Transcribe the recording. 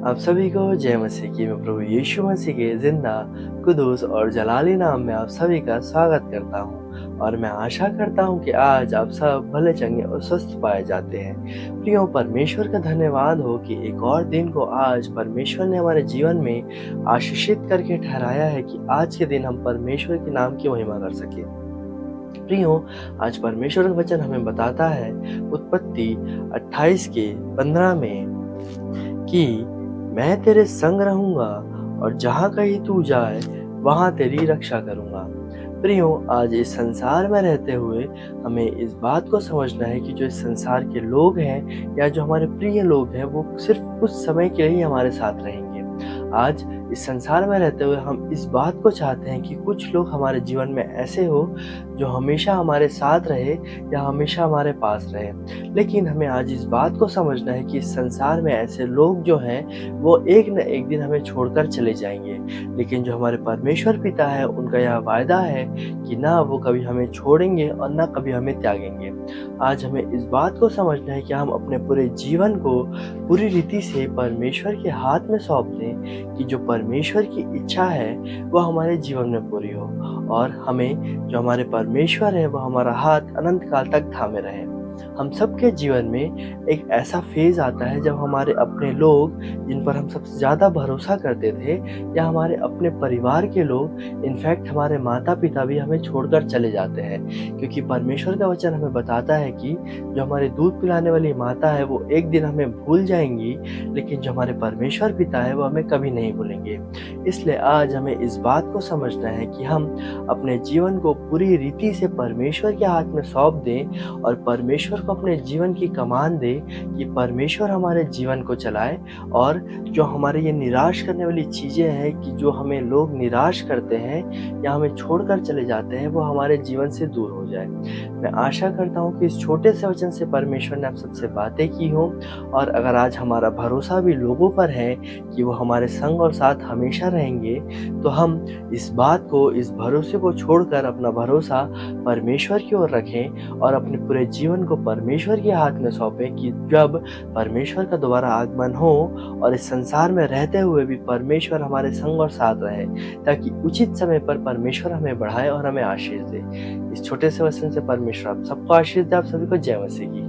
आप सभी को जय मसीह की। मैं प्रभु यीशु मसीह के जिंदा, कुदूस और जलाली नाम में आप सभी का स्वागत करता हूँ और मैं आशा करता हूँ कि आज आप सब भले चंगे और स्वस्थ पाए जाते हैं। प्रियो, परमेश्वर का धन्यवाद हो कि एक और दिन को आज परमेश्वर ने हमारे जीवन में आशीषित करके ठहराया है कि आज के दिन हम परमेश्वर के नाम की महिमा कर सके। प्रियो, आज परमेश्वर का वचन हमें बताता है उत्पत्ति 28 के 15 में कि मैं तेरे संग रहूंगा और जहाँ कहीं तू जाए वहाँ तेरी रक्षा करूंगा। प्रियो, आज इस संसार में रहते हुए हमें इस बात को समझना है कि जो इस संसार के लोग हैं या जो हमारे प्रिय लोग हैं वो सिर्फ कुछ समय के लिए ही हमारे साथ रहेंगे। आज इस संसार में रहते हुए हम इस बात को चाहते हैं कि कुछ लोग हमारे जीवन में ऐसे हो जो हमेशा हमारे साथ रहे या हमेशा हमारे पास रहे। लेकिन हमें आज इस बात को समझना है कि इस संसार में ऐसे लोग जो हैं वो एक न एक दिन हमें छोड़कर चले जाएंगे। लेकिन जो हमारे परमेश्वर पिता है उनका यह वायदा है कि ना वो कभी हमें छोड़ेंगे और ना कभी हमें त्यागेंगे। आज हमें इस बात को समझना है कि हम अपने पूरे जीवन को पूरी रीति से परमेश्वर के हाथ में सौंप दें कि जो परमेश्वर की इच्छा है वो हमारे जीवन में पूरी हो और हमें जो हमारे परमेश्वर है वो हमारा हाथ अनंत काल तक थामे रहे। हम सबके जीवन में एक ऐसा फेज आता है जब हमारे अपने लोग जिन पर हम सबसे ज़्यादा भरोसा करते थे या हमारे अपने परिवार के लोग, इनफैक्ट हमारे माता पिता भी हमें छोड़कर चले जाते हैं। क्योंकि परमेश्वर का वचन हमें बताता है कि जो हमारे दूध पिलाने वाली माता है वो एक दिन हमें भूल जाएंगी, लेकिन जो हमारे परमेश्वर पिता है वो हमें कभी नहीं भूलेंगे। इसलिए आज हमें इस बात को समझना है कि हम अपने जीवन को पूरी रीति से परमेश्वर के हाथ में सौंप दें और परमेश्वर को अपने जीवन की कमान दे कि परमेश्वर हमारे जीवन को चलाए और जो हमारे ये निराश करने वाली चीज़ें हैं कि जो हमें लोग निराश करते हैं या हमें छोड़कर चले जाते हैं वो हमारे जीवन से दूर हो जाए। मैं आशा करता हूँ कि इस छोटे से वचन से परमेश्वर ने आप सबसे बातें की हों और अगर आज हमारा भरोसा भी लोगों पर है कि वो हमारे संग और साथ हमेशा रहेंगे, तो हम इस बात को, इस भरोसे को छोड़कर अपना भरोसा परमेश्वर की ओर रखें और अपने पूरे जीवन को परमेश्वर के हाथ में सौंपें कि जब परमेश्वर का दोबारा आगमन हो और इस संसार में रहते हुए भी परमेश्वर हमारे संग और साथ रहे, ताकि उचित समय पर परमेश्वर हमें बढ़ाए और हमें आशीष दे। इस छोटे से वचन से परमेश्वर आप सबको आशीष दे। आप सभी को जय मसीह की।